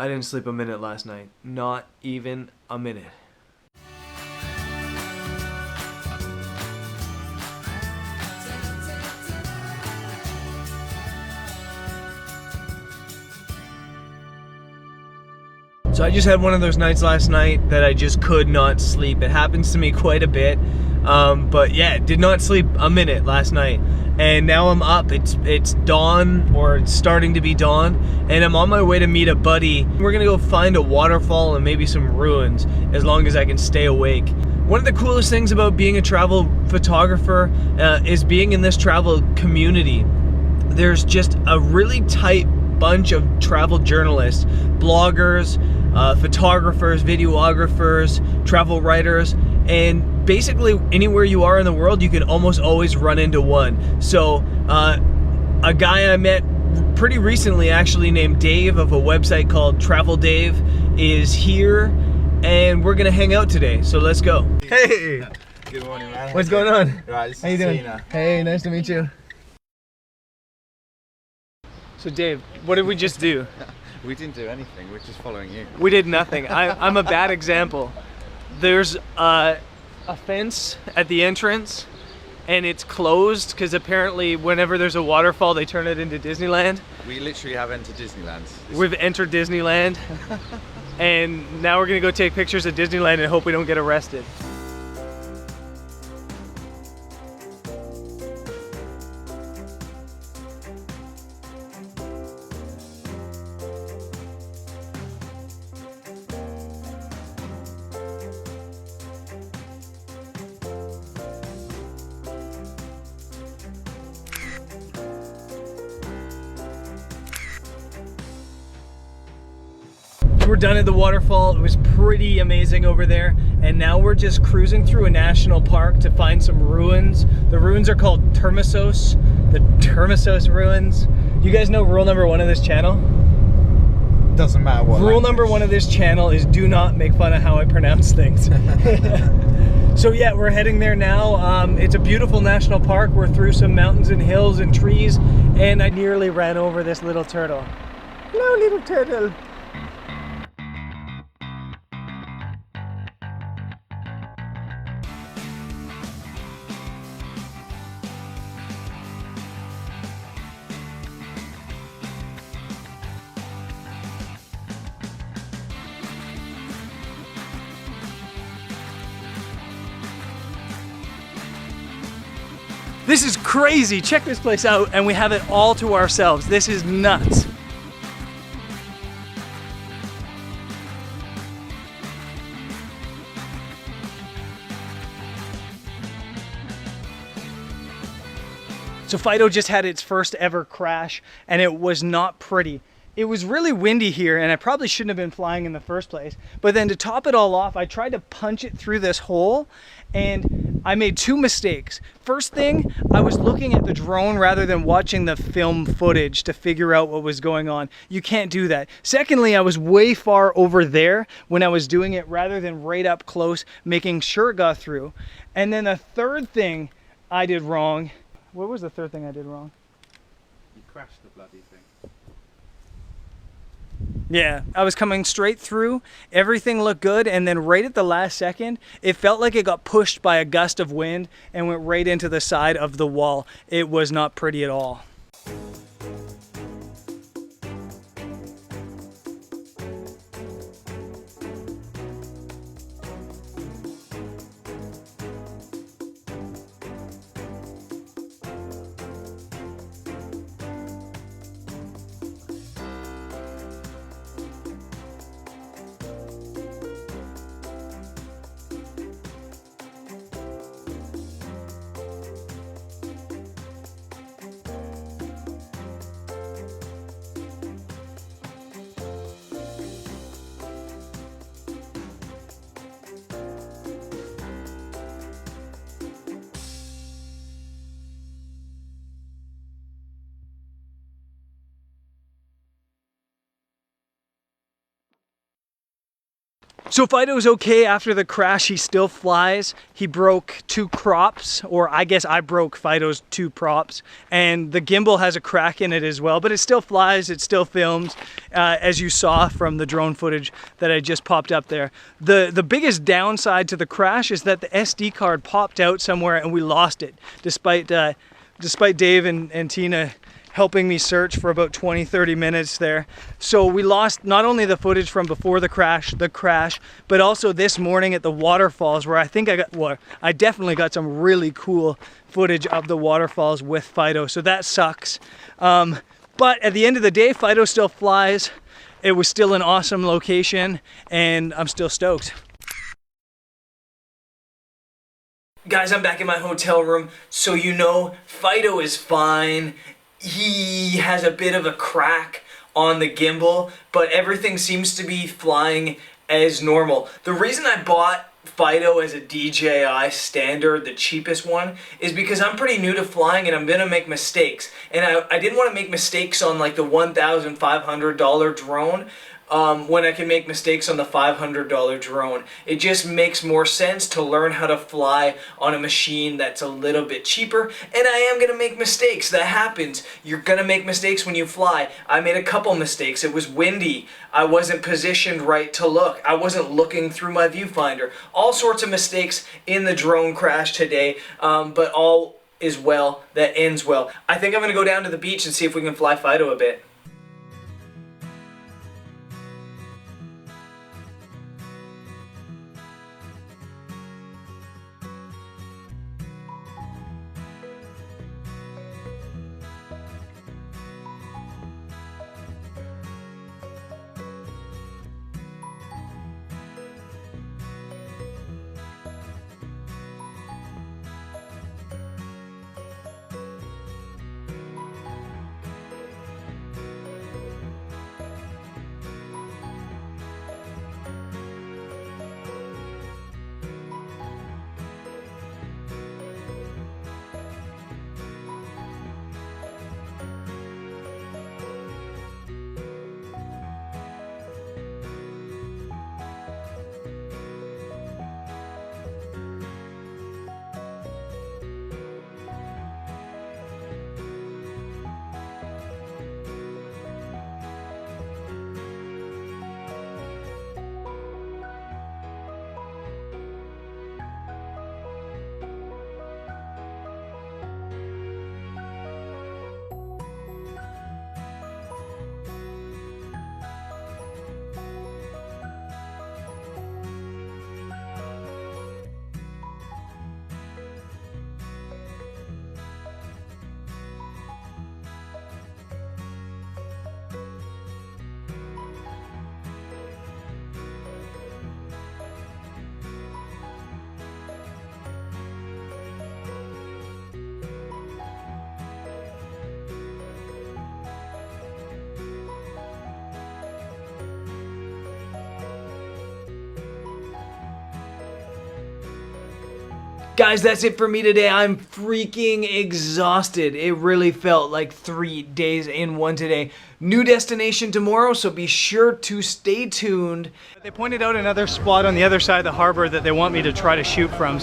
I didn't sleep a minute last night. Not even a minute. So I just had one of those nights last night that I just could not sleep. It happens to me quite a bit. But yeah, did not sleep a minute last night. And now I'm up. It's dawn, or it's starting to be dawn, and I'm on my way to meet a buddy. We're gonna go find a waterfall and maybe some ruins, as long as I can stay awake. One of the coolest things about being a travel photographer is being in this travel community. There's just a really tight bunch of travel journalists, bloggers, photographers, videographers, travel writers, and basically anywhere you are in the world, you can almost always run into one. So a guy I met pretty recently, actually, named Dave, of a website called Travel Dave, is here, and we're gonna hang out today. So let's go. Hey! Good morning, man. What's going on? Right, this How you is doing? Tina. Hey, nice to meet you. So Dave, what did we just do? We didn't do anything, we're just following you. We did nothing. I'm a bad example. There's a fence at the entrance, and it's closed because apparently whenever there's a waterfall, they turn it into Disneyland. We literally have entered Disneyland. We've entered Disneyland, and now we're gonna go take pictures at Disneyland and hope we don't get arrested. We're done at the waterfall. It was pretty amazing over there, and now we're just cruising through a national park to find some ruins. The ruins are called Termessos, the Termessos ruins. You guys know rule number 1 of this channel? Doesn't matter what. Rule number 1 of this channel is do not make fun of how I pronounce things. So yeah, we're heading there now. It's a beautiful national park. We're through some mountains and hills and trees, and I nearly ran over this little turtle. Hello, little turtle. This is crazy. Check this place out, and we have it all to ourselves. This is nuts. So Fido just had its first ever crash, and it was not pretty. It was really windy here, and I probably shouldn't have been flying in the first place. But then to top it all off, I tried to punch it through this hole, and I made 2 mistakes. First thing, I was looking at the drone rather than watching the film footage to figure out what was going on. You can't do that. Secondly, I was way far over there when I was doing it rather than right up close, making sure it got through. And then the third thing I did wrong. What was the third thing I did wrong? You crashed the bloody thing. Yeah, I was coming straight through, everything looked good, and then right at the last second, it felt like it got pushed by a gust of wind and went right into the side of the wall. It was not pretty at all. So Fido's okay after the crash. He still flies. He broke 2 props, or I guess I broke Fido's 2 props, and the gimbal has a crack in it as well, but it still flies, it still films, as you saw from the drone footage that I just popped up there. The biggest downside to the crash is that the SD card popped out somewhere and we lost it, despite Dave and Tina helping me search for about 20-30 minutes there. So we lost not only the footage from before the crash, but also this morning at the waterfalls, where I definitely got some really cool footage of the waterfalls with Fido. So that sucks. But at the end of the day, Fido still flies. It was still an awesome location, and I'm still stoked. Guys, I'm back in my hotel room, so you know Fido is fine. He has a bit of a crack on the gimbal, but everything seems to be flying as normal. The reason I bought Fido as a DJI standard, the cheapest one, is because I'm pretty new to flying and I'm gonna make mistakes. And I didn't want to make mistakes on like the $1,500 drone when I can make mistakes on the $500 drone. It just makes more sense to learn how to fly on a machine that's a little bit cheaper, and I am gonna make mistakes. That happens. You're gonna make mistakes when you fly. I made a couple mistakes. It was windy. I wasn't positioned right to look. I wasn't looking through my viewfinder. All sorts of mistakes in the drone crash today, but all is well that ends well. I think I'm gonna go down to the beach and see if we can fly Fido a bit. Guys, that's it for me today. I'm freaking exhausted. It really felt like 3 days in one today. New destination tomorrow, so be sure to stay tuned. They pointed out another spot on the other side of the harbor that they want me to try to shoot from.